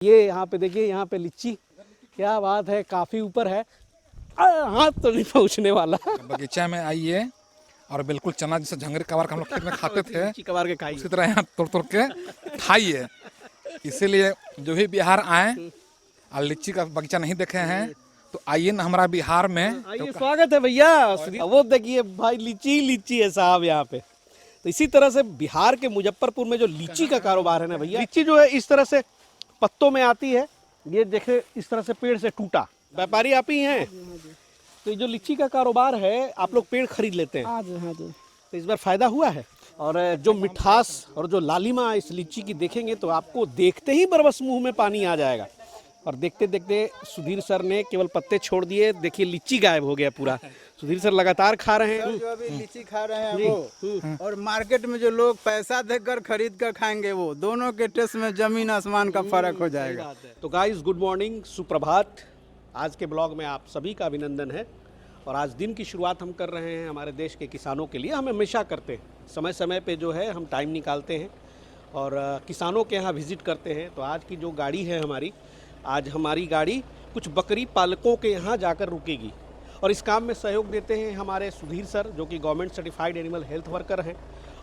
ये यहाँ पे देखिए, यहाँ पे लीची, क्या बात है, काफी ऊपर है, हाथ तो नहीं पहुँचने वाला। बगीचा में आइए और बिल्कुल चना जैसे झंगरी कबार का हम लोग खेत में खाते थे, लीची कबार के खाइए, उसी तरह यहाँ तोड़ तोड़ के खाइए। इसीलिए जो भी बिहार आए और लीची का बगीचा नहीं देखे हैं तो आइए ना हमारा बिहार में। आइए, स्वागत है भैया। वो देखिए भाई, लीची ही लीची है साहब यहाँ पे। तो इसी तरह से बिहार के मुजफ्फरपुर में जो लीची का कारोबार है ना भैया, लीची जो है इस तरह से पत्तों में आती है। ये देखे इस तरह से पेड़ से टूटा, व्यापारी आप ही हैं। तो ये जो लीची का कारोबार है, आप लोग पेड़ खरीद लेते हैं। हाँ जी, हाँ जी। तो इस बार फायदा हुआ है। और जो मिठास और जो लालिमा इस लीची की देखेंगे तो आपको देखते ही बरबस मुंह में पानी आ जाएगा। और देखते देखते सुधीर सर ने केवल पत्ते छोड़ दिए, देखिए लीची गायब हो गया पूरा। सुधीर सर लगातार खा रहे हैं। जो अभी लीची खा रहे हैं वो, और मार्केट में जो लोग पैसा देकर खरीद कर खाएंगे, वो दोनों के टेस्ट में जमीन आसमान का फर्क हो जाएगा। तो गाइस, गुड मॉर्निंग, सुप्रभात। आज के ब्लॉग में आप सभी का अभिनंदन है। और आज दिन की शुरुआत हम कर रहे हैं हमारे देश के किसानों के लिए। हम हमेशा करते हैं, समय समय पे जो है हम टाइम निकालते हैं और किसानों के यहाँ विजिट करते हैं। तो आज की जो गाड़ी है हमारी, आज हमारी गाड़ी कुछ बकरी पालकों के यहाँ जाकर रुकेगी। और इस काम में सहयोग देते हैं हमारे सुधीर सर, जो कि government certified animal health worker हैं।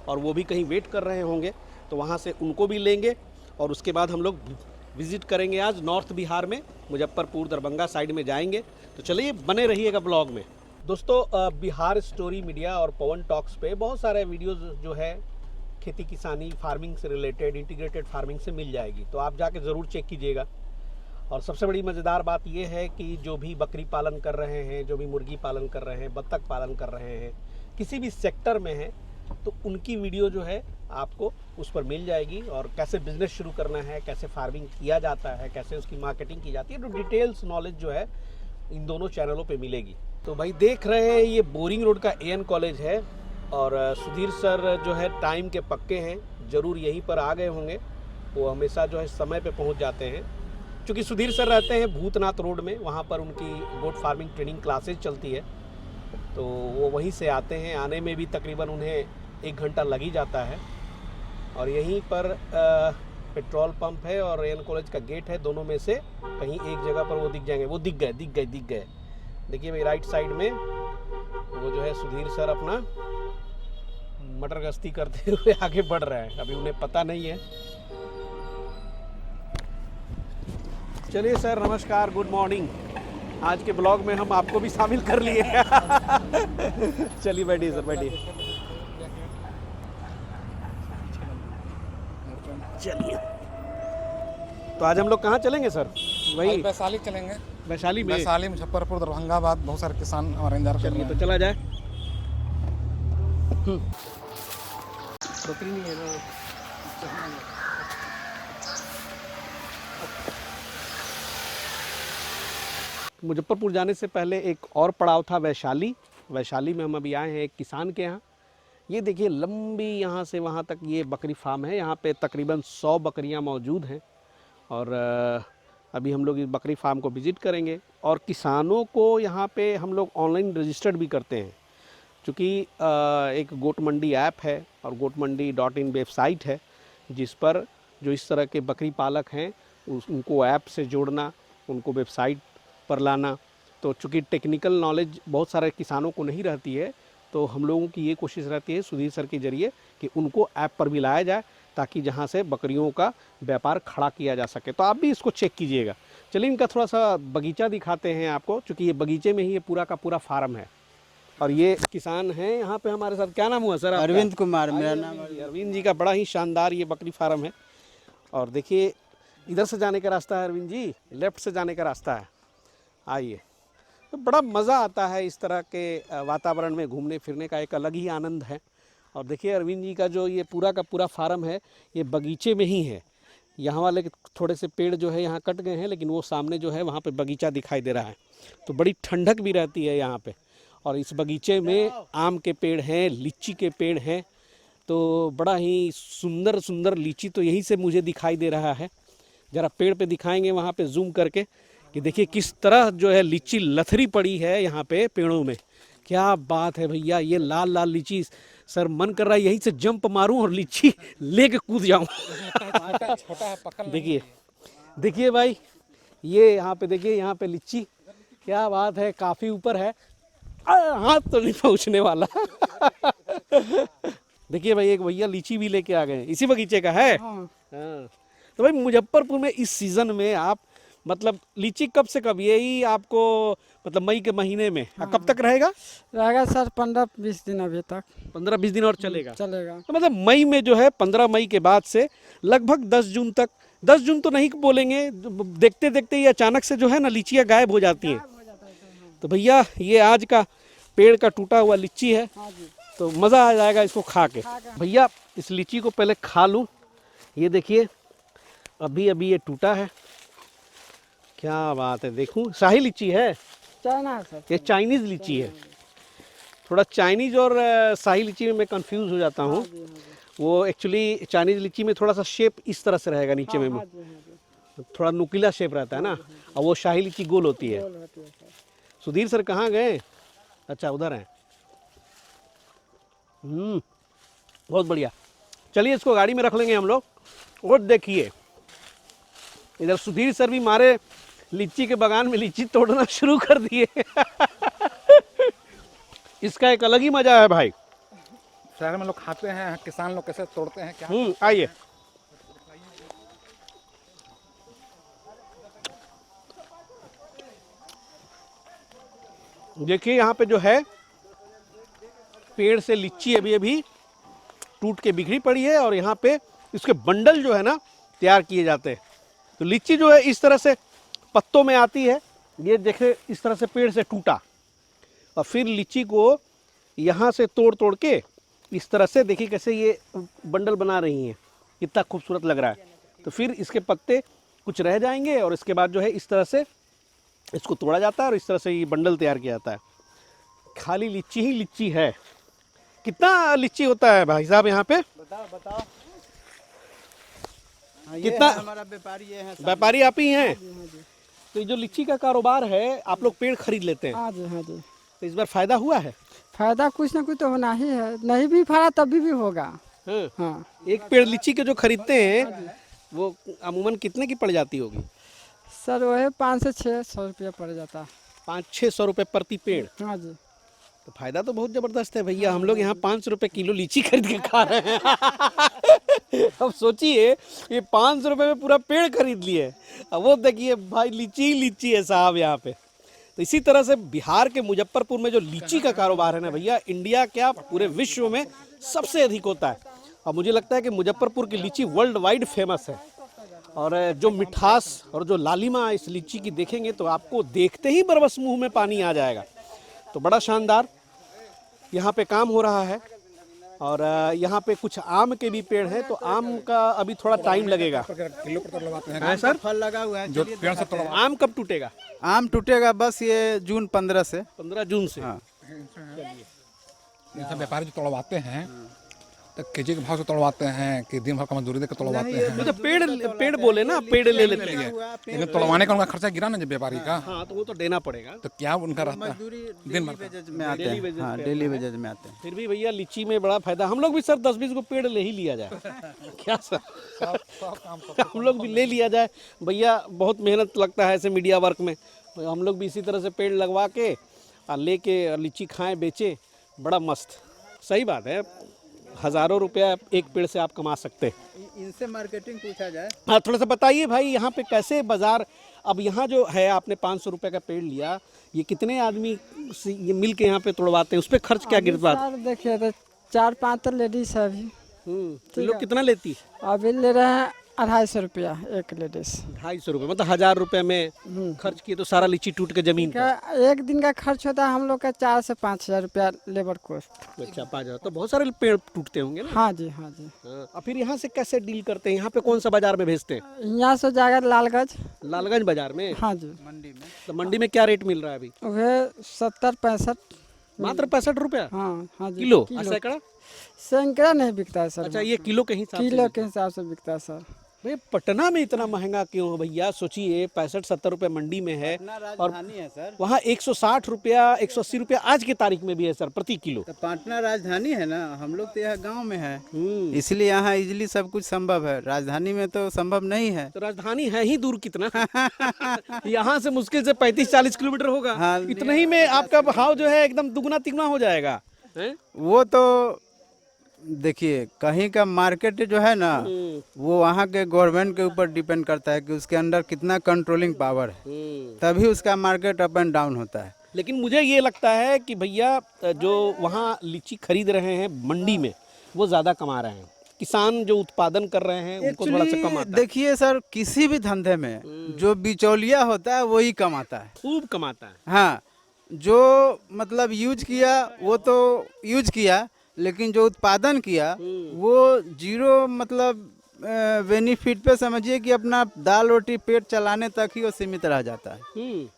और वो भी कहीं वेट कर रहे होंगे, तो वहाँ से उनको भी लेंगे। और उसके बाद हम लोग विज़िट करेंगे आज नॉर्थ बिहार में, मुजफ्फरपुर दरभंगा साइड में जाएंगे। तो चलिए, बने रहिएगा ब्लॉग में। दोस्तों, बिहार स्टोरी मीडिया और पवन टॉक्स पे बहुत सारे वीडियोज़ जो है खेती किसानी फार्मिंग से रिलेटेड, इंटीग्रेटेड फार्मिंग से मिल जाएगी, तो आप जाके ज़रूर चेक कीजिएगा। और सबसे बड़ी मज़ेदार बात यह है कि जो भी बकरी पालन कर रहे हैं, जो भी मुर्गी पालन कर रहे हैं, बत्तख पालन कर रहे हैं, किसी भी सेक्टर में हैं, तो उनकी वीडियो जो है आपको उस पर मिल जाएगी। और कैसे बिजनेस शुरू करना है, कैसे फार्मिंग किया जाता है, कैसे उसकी मार्केटिंग की जाती है, तो डिटेल्स नॉलेज जो है इन दोनों चैनलों पे मिलेगी। तो भाई देख रहे हैं, ये बोरिंग रोड का AN कॉलेज है। और सुधीर सर जो है टाइम के पक्के हैं, ज़रूर यहीं पर आ गए होंगे। वो हमेशा जो है समय पे पहुंच जाते हैं। क्योंकि सुधीर सर रहते हैं भूतनाथ रोड में, वहाँ पर उनकी गोट फार्मिंग ट्रेनिंग क्लासेज चलती है, तो वो वहीं से आते हैं। आने में भी तकरीबन उन्हें 1 घंटा लग ही जाता है। और यहीं पर पेट्रोल पंप है और AN कॉलेज का गेट है। दोनों में से कहीं एक जगह पर वो दिख जाएंगे। वो दिख गए। देखिए भाई, राइट साइड में वो जो है सुधीर सर अपना मटर गश्ती करते हुए आगे बढ़ रहे हैं। अभी उन्हें पता नहीं है। चलिए सर, नमस्कार, गुड मॉर्निंग। आज के ब्लॉग में हम आपको भी शामिल कर लिए। चलिए बैठिए सर, बैठिए। चलिए, तो आज हम लोग कहाँ चलेंगे सर? वही वैशाली चलेंगे। वैशाली में? वैशाली, मुजफ्फरपुर, दरभंगा, बाद बहुत सारे किसान हमारे इंतजार कर रहे हैं। तो चला जाए। मुजफ्फरपुर जाने से पहले एक और पड़ाव था वैशाली। वैशाली में हम अभी आए हैं एक किसान के यहाँ। ये देखिए, लंबी यहाँ से वहाँ तक ये बकरी फार्म है। यहाँ पे तकरीबन 100 बकरियाँ मौजूद हैं। और अभी हम लोग इस बकरी फार्म को विज़िट करेंगे। और किसानों को यहाँ पे हम लोग ऑनलाइन रजिस्टर्ड भी करते हैं, क्योंकि एक गोट मंडी ऐप है और goatmandi.in वेबसाइट है, जिस पर जो इस तरह के बकरी पालक हैं उनको ऐप से जोड़ना, उनको वेबसाइट पर लाना। तो चूँकि टेक्निकल नॉलेज बहुत सारे किसानों को नहीं रहती है, तो हम लोगों की ये कोशिश रहती है सुधीर सर के ज़रिए कि उनको ऐप पर भी लाया जाए, ताकि जहाँ से बकरियों का व्यापार खड़ा किया जा सके। तो आप भी इसको चेक कीजिएगा। चलिए, इनका थोड़ा सा बगीचा दिखाते हैं आपको, क्योंकि ये बगीचे में ही ये पूरा का पूरा फार्म है। और ये किसान हैं यहाँ पे हमारे साथ। क्या नाम हुआ सर आपका? अरविंद कुमार मेरा नाम। अरविंद जी का बड़ा ही शानदार ये बकरी फार्म है। और देखिए, इधर से जाने का रास्ता है अरविंद जी, लेफ़्ट से जाने का रास्ता है। आइए, तो बड़ा मज़ा आता है इस तरह के वातावरण में घूमने फिरने का, एक अलग ही आनंद है। और देखिए, अरविंद जी का जो ये पूरा का पूरा फार्म है, ये बगीचे में ही है। यहाँ वाले थोड़े से पेड़ जो है यहाँ कट गए हैं, लेकिन वो सामने जो है वहाँ पे बगीचा दिखाई दे रहा है। तो बड़ी ठंडक भी रहती है यहाँ पे। और इस बगीचे में आम के पेड़ हैं, लीची के पेड़ हैं। तो बड़ा ही सुंदर सुंदर लीची तो यहीं से मुझे दिखाई दे रहा है। ज़रा पेड़ पे दिखाएंगे वहाँ पे जूम करके कि देखिए किस तरह जो है लीची लथरी पड़ी है यहाँ पे पेड़ों में। क्या बात है भैया, ये लाल लाल लीची, सर मन कर रहा है यहीं से जंप मारूं और लीची लेके कूद जाऊं। देखिए देखिए भाई, ये यहाँ पे देखिए, यहाँ पे लीची, क्या बात है, काफ़ी ऊपर है, हाथ तो नहीं पहुँचने वाला। देखिए भाई, एक भैया लीची भी लेके आ गए, इसी बगीचे का है। हाँ। तो भाई मुजफ्फरपुर में इस सीज़न में आप मतलब लीची कब से कब, यही आपको मतलब मई के महीने में कब तक रहेगा? रहेगा सर 15-20 दिन अभी तक 15-20 दिन और चलेगा। चलेगा। तो मतलब मई में जो है 15 मई के बाद से लगभग 10 जून तक, 10 जून तो नहीं बोलेंगे, देखते देखते ये अचानक से जो है ना लीचियाँ गायब हो जाती हैं। तो भैया ये आज का पेड़ का टूटा हुआ लीची है, तो मज़ा आ जाएगा इसको खा के। भैया इस लीची को पहले खा लूँ। ये देखिए अभी अभी ये टूटा है, क्या बात है। देखूँ, शाही लीची है, चाइना है सर। ये चाइनीज़ लीची है। थोड़ा चाइनीज़ और शाही लीची में मैं कंफ्यूज हो जाता हूँ। वो एक्चुअली चाइनीज़ लीची में थोड़ा सा शेप इस तरह से रहेगा, नीचे में थोड़ा नुकीला शेप रहता है ना, और वो शाही लीची गोल होती है। सुधीर सर कहाँ गए? अच्छा उधर हैं। बहुत बढ़िया। चलिए इसको गाड़ी में रख लेंगे हम लोग। और देखिए इधर सुधीर सर भी मारे लीची के बागान में लीची तोड़ना शुरू कर दिए। इसका एक अलग ही मजा है भाई। शहर में लोग खाते हैं, किसान लोग कैसे तोड़ते हैं क्या? आइए। देखिए यहाँ पे जो है पेड़ से लीची अभी अभी टूट के बिखरी पड़ी है, और यहाँ पे इसके बंडल जो है ना तैयार किए जाते हैं। तो लीची जो है इस तरह से पत्तों में आती है। ये देखे इस तरह से पेड़ से टूटा, और फिर लीची को यहाँ से तोड़ तोड़ के इस तरह से देखिए कैसे ये बंडल बना रही हैं, कितना खूबसूरत लग रहा है। तो फिर इसके पत्ते कुछ रह जाएंगे, और इसके बाद जो है इस तरह से इसको तोड़ा जाता है, और इस तरह से ये बंडल तैयार किया जाता है। खाली लीची ही लीची है। कितना लीची होता है भाई साहब यहाँ पे? बताओ। कितना? हमारा व्यापारी ये है। व्यापारी आप ही हैं? तो ये जो लीची का कारोबार है, आप लोग पेड़ खरीद लेते हैं, हाँ जी, हाँ जी। तो इस बार फायदा हुआ है? फायदा कुछ ना कुछ तो होना ही है, नहीं भी फरा तभी भी होगा। हाँ। हाँ। एक पेड़ लीची के जो खरीदते हैं वो अमूमन कितने की पड़ जाती होगी? सर वही 500 से 600 रुपया पड़ जाता है। 500-600 रुपये प्रति पेड़। हाँ जी। तो फायदा तो बहुत जबरदस्त है भैया। हम लोग यहाँ 500 रुपये किलो लीची खरीद के खा रहे हैं। अब सोचिए ये 500 रुपये में पूरा पेड़ खरीद लिए, अब वो देखिए भाई लीची ही लीची है साहब यहाँ पे। तो इसी तरह से बिहार के मुजफ्फरपुर में जो लीची का कारोबार है ना भैया, इंडिया क्या पूरे विश्व में सबसे अधिक होता है। और मुझे लगता है कि मुजफ्फरपुर की लीची वर्ल्ड वाइड फेमस है। और जो मिठास और जो लालिमा इस लीची की देखेंगे तो आपको देखते ही बरबस मुंह में पानी आ जाएगा। तो बड़ा शानदार यहाँ पे काम हो रहा है। और यहाँ पे कुछ आम के भी पेड़ हैं, तो आम का अभी थोड़ा टाइम लगेगा। किलो पर तोड़वाते हैं हाँ सर, फल लगा हुआ है। जो पेड़ से तोड़वा। आम कब टूटेगा? आम टूटेगा बस ये जून 15 से। 15 जून से। हाँ। जैसे व्यापारी जो तोड़वाते हैं तो केजी के भाव से तोड़वाते हैं कि दिन भर का मजदूरी देकर तोड़वाते हैं? तो पेड़ बोले ना, पेड़ ले लेते हैं। लेकिन तोड़वाने का उनका खर्चा गिरा ना जब व्यापारी का, हाँ तो वो तो देना पड़ेगा। तो क्या उनका रहता है? मजदूरी दिन भर वेजेज में आते हैं। हाँ, डेली वेजेज में आते हैं। फिर भी भैया लीची में बड़ा फायदा। हम लोग भी सर 10-20 को पेड़ ले ही लिया जाए। क्या सर? हम लोग भी ले लिया जाए भैया। बहुत मेहनत लगता है ऐसे मीडिया वर्क में। हम लोग भी इसी तरह से पेड़ लगवा के और लेके लीची खाएं, बेचें, बड़ा मस्त। सही बात है, हज़ारों रुपया एक पेड़ से आप कमा सकते हैं। इनसे मार्केटिंग पूछा जाए। हाँ थोड़ा सा बताइए भाई, यहाँ पे कैसे बाजार? अब यहाँ जो है आपने 500 रुपये का पेड़ लिया, ये कितने आदमी से ये मिल के यहाँ पे तोड़वाते हैं? उस पर खर्च क्या गिरता है? सर देखिए तो 4-5 तो लेडीज है अभी। किलो कितना लेती? अभी ले रहे हैं 250 रुपया एक लेडीज। 250 रुपये, मतलब 1000 रुपये में खर्च किए तो सारा लीची टूट के जमीन पर। एक दिन का खर्च होता है हम लोग का 4 से 5 हज़ार रुपया लेबर कॉस्ट। अच्छा 5000, तो बहुत सारे पेड़ टूटते होंगे ना? हाँ जी, हाँ जी। और फिर यहाँ से कैसे डील करते हैं? यहाँ पे कौन सा बाजार में भेजते हैं? यहाँ से जाएगा लालगंज। लालगंज बाजार में? हाँ जी। मंडी में। तो मंडी में क्या रेट मिल रहा है अभी? वह 70-65। मात्र 65 रुपया हाँ हाँ जी। किलो? सैकड़ा? सैकड़ा नहीं बिकता है सर। अच्छा ये किलो के हिसाब से? किलो के हिसाब से बिकता है सर। अरे पटना में इतना महंगा क्यों है भैया? सोचिए 65-70 रुपए मंडी में है पटना और राजधानी है सर। वहाँ 160 रुपया 180 रुपया आज की तारीख में भी है सर प्रति किलो। तो पटना राजधानी है ना, हम लोग तो यहाँ गांव में है, हम्म। इसलिए यहाँ इजली सब कुछ संभव है। राजधानी में तो संभव नहीं है। तो राजधानी है ही दूर कितना यहाँ से मुश्किल से 35-40 किलोमीटर होगा। हाँ, इतना ही में आपका भाव जो है एकदम दुगना तिगुना हो जाएगा हैं? वो तो देखिए कहीं का मार्केट जो है ना, वो वहाँ के गवर्नमेंट के ऊपर डिपेंड करता है कि उसके अंदर कितना कंट्रोलिंग पावर है, तभी उसका मार्केट अप एंड डाउन होता है। लेकिन मुझे ये लगता है कि भैया जो वहाँ लीची खरीद रहे हैं मंडी में वो ज़्यादा कमा रहे हैं। किसान जो उत्पादन कर रहे हैं उनको थोड़ा सा कम आता है। देखिए सर, किसी भी धंधे में जो बिचौलिया होता है वही कमाता है। खूब कमाता है। हाँ, जो मतलब यूज किया वो तो यूज किया, लेकिन जो उत्पादन किया वो जीरो मतलब बेनिफिट पे समझिए कि अपना दाल रोटी पेट चलाने तक ही वो सीमित रह जाता है।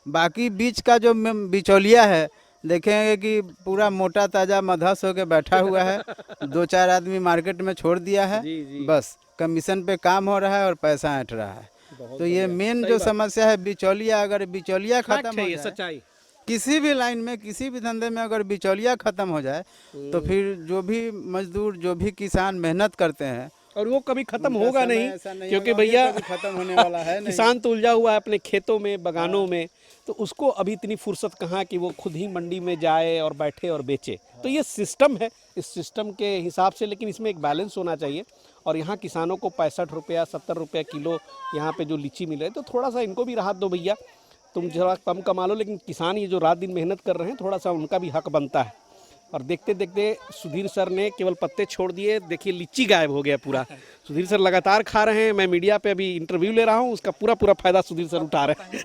बाकी बीच का जो बिचौलिया है, देखेंगे कि पूरा मोटा ताजा मधस होके बैठा हुआ है, 2-4 आदमी मार्केट में छोड़ दिया है, बस कमीशन पे काम हो रहा है और पैसा ऐंठ रहा है। तो ये मेन जो समस्या है बिचौलिया, अगर बिचौलिया खत्म हो जाए, सच्चाई किसी भी लाइन में किसी भी धंधे में अगर बिचौलिया खत्म हो जाए तो फिर जो भी मजदूर जो भी किसान मेहनत करते हैं, और वो कभी खत्म उनका होगा समय नहीं, ऐसा नहीं क्योंकि होगा, ये भैया कभी खत्म होने वाला है नहीं। किसान तो उलझा हुआ है अपने खेतों में बगानों में, तो उसको अभी इतनी फुर्सत कहाँ कि वो खुद ही मंडी में जाए और बैठे और बेचे। तो ये सिस्टम है, इस सिस्टम के हिसाब से, लेकिन इसमें एक बैलेंस होना चाहिए। और यहाँ किसानों को 65 रुपया 70 रुपया किलो यहाँ पे जो लीची मिल रही है, तो थोड़ा सा इनको भी राहत दो भैया। तुम जरा कम कमा लो, लेकिन किसान ये जो रात दिन मेहनत कर रहे हैं थोड़ा सा उनका भी हक बनता है। और देखते देखते सुधीर सर ने केवल पत्ते छोड़ दिए, देखिए लीची गायब हो गया पूरा। सुधीर सर लगातार खा रहे हैं, मैं मीडिया पे अभी इंटरव्यू ले रहा हूँ, उसका पूरा फायदा सुधीर सर उठा रहे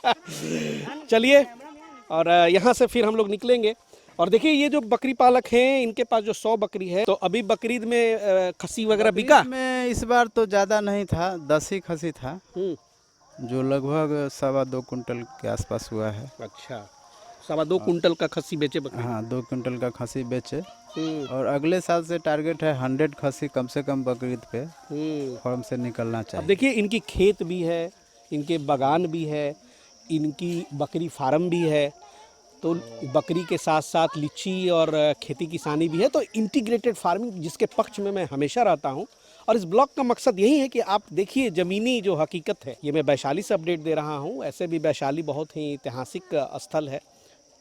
हैं चलिए, और यहाँ से फिर हम लोग निकलेंगे। और देखिए ये जो बकरी पालक हैं, इनके पास जो 100 बकरी है, तो अभी बकरीद में खसी वगैरह बिका? में इस बार तो ज़्यादा नहीं था, 10 ही खसी था, जो लगभग 2.25 कुंटल के आसपास हुआ है। अच्छा, 2.25 कुंटल का खस्सी बेचे बकरी? हाँ, 2 कुंटल का खसी बेचे। और अगले साल से टारगेट है 100 खसी कम से कम बकरीद पे फार्म से निकलना चाहिए। अब देखिए इनकी खेत भी है, इनके बागान भी है, इनकी बकरी फार्म भी है, तो बकरी के साथ साथ लीची और खेती किसानी भी है। तो इंटीग्रेटेड फार्मिंग जिसके पक्ष में मैं हमेशा रहता हूँ। और इस ब्लॉग का मकसद यही है कि आप देखिए ज़मीनी जो हकीकत है। ये मैं वैशाली से अपडेट दे रहा हूँ। ऐसे भी वैशाली बहुत ही ऐतिहासिक स्थल है,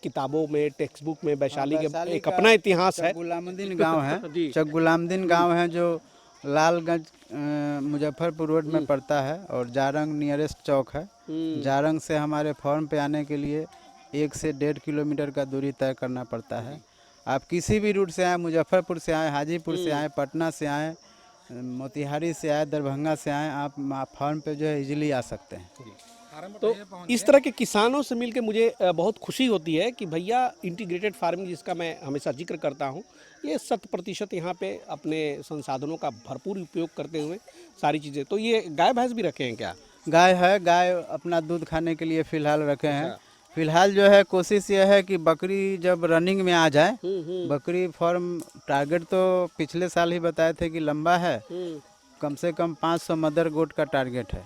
किताबों में टेक्स्ट बुक में वैशाली के एक अपना इतिहास है। गुलामुद्दीन गांव है, चक गुलामुद्दीन गांव है, जो लालगंज मुजफ्फरपुर रोड में पड़ता है, और जारंग नियरेस्ट चौक है। जारंग से हमारे फार्म पे आने के लिए 1 से 1.5 किलोमीटर का दूरी तय करना पड़ता है। आप किसी भी रूट से आए, मुजफ्फरपुर से आए, हाजीपुर से आए, पटना से आए, मोतिहारी से आए, दरभंगा से आए, आप फार्म पे जो है इजीली आ सकते हैं। तो इस तरह के किसानों से मिलकर मुझे बहुत खुशी होती है कि भैया इंटीग्रेटेड फार्मिंग जिसका मैं हमेशा जिक्र करता हूँ, ये 100% यहाँ पे अपने संसाधनों का भरपूर उपयोग करते हुए सारी चीज़ें। तो ये गाय भैंस भी रखे हैं क्या? गाय है, गाय अपना दूध खाने के लिए फ़िलहाल रखे हैं। फिलहाल जो है कोशिश ये है कि बकरी जब रनिंग में आ जाए, बकरी फार्म टारगेट तो पिछले साल ही बताए थे कि लंबा है, कम से कम 500 मदर गोट का टारगेट है।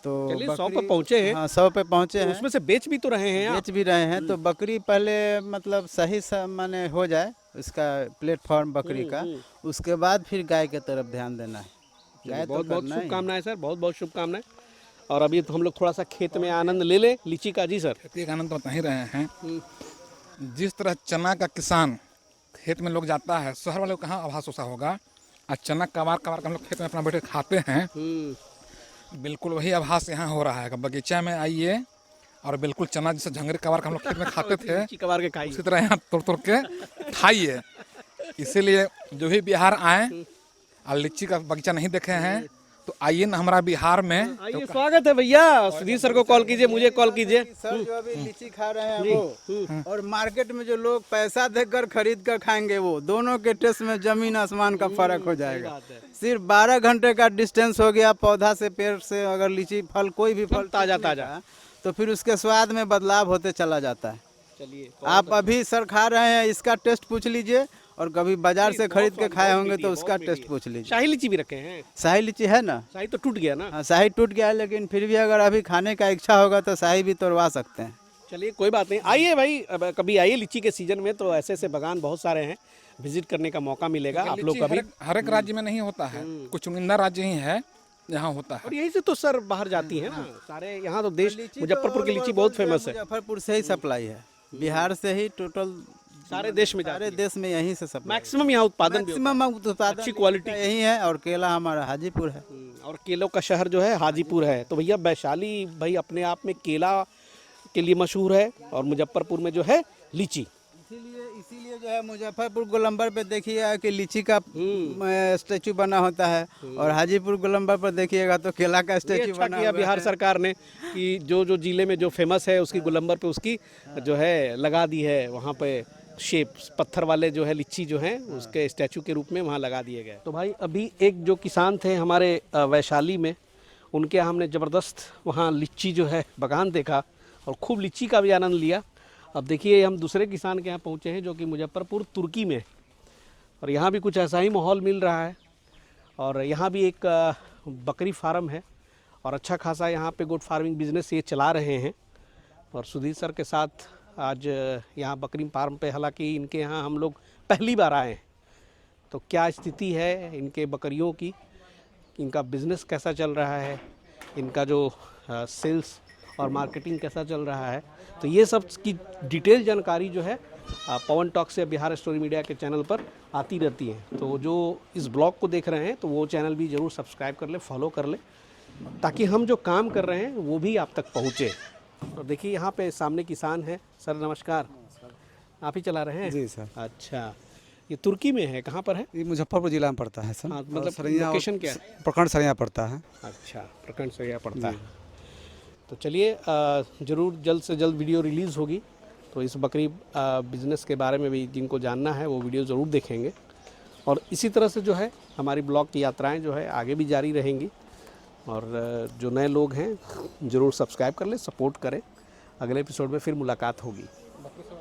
तो 100 पे पहुँचे हैं। हाँ, 100 पे पहुँचे हैं। उसमें से बेच भी तो रहे हैं आप? बेच भी रहे हैं। तो बकरी पहले मतलब सही माने हो जाए इसका प्लेटफॉर्म बकरी का, उसके बाद फिर गाय के तरफ ध्यान देना है। गाय बहुत बहुत शुभकामनाएं सर, बहुत बहुत शुभकामनाएं। और अभी तो हम लोग थोड़ा सा खेत में आनंद ले ले लीची का। जी सर, खेती का आनंद तो बता ही रहे हैं। जिस तरह चना का किसान खेत में लोग जाता है, शहर वाले को कहाँ आभास होता होगा। आज चना कबार कबार हम लोग खेत में अपना बैठे खाते हैं, बिल्कुल वही आभास यहाँ हो रहा है। बगीचा में आइए और बिल्कुल चना जैसे झंगरी कबार हम लोग खेत में खाते थे, कबार के खाइए, उसी तरह यहाँ तोड़ के खाइए। इसीलिए जो भी बिहार आए और लीची का बगीचा नहीं देखे हैं तो आइए ना हमारा बिहार में। आइए, स्वागत है भैया। सुधीर सर को कॉल कीजिए, मुझे कॉल कीजिए। सर जो अभी लीची खा रहे हैं वो, और मार्केट में जो लोग पैसा देकर खरीद कर खाएंगे, वो दोनों के टेस्ट में जमीन आसमान का फर्क हो जाएगा। सिर्फ 12 घंटे का डिस्टेंस हो गया पौधा से पेड़ से, अगर लीची फल कोई भी फल ताजा तो फिर उसके स्वाद में बदलाव होते चला जाता है। चलिए, आप अभी सर खा रहे हैं, इसका टेस्ट पूछ लीजिए और कभी बाजार से खरीद के खाए होंगे तो उसका टेस्ट पूछ लीजिए। शाही लीची भी रखे हैं? शाही लीची है ना। शाही तो टूट गया ना। हाँ, शाही टूट गया है, लेकिन फिर भी अगर अभी खाने का इच्छा होगा तो शाही भी तोड़वा सकते हैं। चलिए कोई बात नहीं, आइए भाई, अब कभी आइए लीची के सीजन में, तो ऐसे ऐसे बागान बहुत सारे हैं, विजिट करने का मौका मिलेगा आप लोग कभी। हर एक राज्य में नहीं होता है, कुछ चुनिंदा राज्य ही है जहाँ होता है। और यही से तो सर बाहर जाती है ना सारे, यहाँ तो देश मुजफ्फरपुर की लीची बहुत फेमस है, मुजफ्फरपुर से ही सप्लाई है, बिहार से ही टोटल सारे देश में सारे देश में यहीं से सप्लाई। मैक्सिमम यहाँ उत्पादन भी होता मैक्सिमम उत्पादन अच्छी क्वालिटी यही है। और केला हमारा हाजीपुर है। है। और केलों का शहर जो है हाजीपुर है। तो भैया वैशाली भाई अपने आप में केला के लिए मशहूर है, और मुजफ्फरपुर में जो है लीची। इसीलिए जो है मुजफ्फरपुर गोलंबर पे देखिएगा कि लीची का स्टैचू बना होता है, और हाजीपुर गोलंबर पर देखिएगा तो केला का ये स्टैचू अच्छा बना किया हुआ बिहार है। सरकार ने कि जो जिले में जो फेमस है उसकी गोलंबर पे उसकी जो है लगा दी है, वहाँ पे शेप पत्थर वाले जो है लीची जो हैं उसके स्टैचू के रूप में वहाँ लगा दिए गए। तो भाई अभी एक जो किसान थे हमारे वैशाली में, उनके यहाँ हमने ज़बरदस्त वहाँ लीची जो है बागान देखा और खूब लीची का भी आनंद लिया। अब देखिए हम दूसरे किसान के यहाँ पहुँचे हैं जो कि मुजफ्फरपुर तुर्की में, और यहाँ भी कुछ ऐसा ही माहौल मिल रहा है। और यहाँ भी एक बकरी फार्म है, और अच्छा खासा यहाँ पे गोट फार्मिंग बिजनेस ये चला रहे हैं। और सुधीर सर के साथ आज यहाँ बकरी फार्म पे, हालांकि इनके यहाँ हम लोग पहली बार आए हैं, तो क्या स्थिति है इनके बकरियों की, इनका बिज़नेस कैसा चल रहा है, इनका जो सेल्स और मार्केटिंग कैसा चल रहा है, तो ये सब की डिटेल जानकारी जो है पवन टॉक से बिहार स्टोरी मीडिया के चैनल पर आती रहती है। तो जो इस ब्लॉग को देख रहे हैं तो वो चैनल भी ज़रूर सब्सक्राइब कर ले, फॉलो कर ले, ताकि हम जो काम कर रहे हैं वो भी आप तक पहुँचे। और देखिए यहाँ पे सामने किसान है। सर नमस्कार, आप ही चला रहे हैं? जी सर। अच्छा, ये तुर्की में है, कहाँ पर है? ये मुजफ्फरपुर जिला में पड़ता है सर। हाँ, मतलब सरैया लोकेशन क्या है? प्रखंड सरैया पड़ता है। अच्छा, प्रखंड से यह पड़ता है। तो चलिए ज़रूर जल्द से जल्द वीडियो रिलीज़ होगी, तो इस बकरी बिज़नेस के बारे में भी जिनको जानना है वो वीडियो ज़रूर देखेंगे। और इसी तरह से जो है हमारी ब्लॉग की यात्राएं जो है आगे भी जारी रहेंगी। और जो नए लोग हैं ज़रूर सब्सक्राइब कर लें, सपोर्ट करें। अगले एपिसोड में फिर मुलाकात होगी।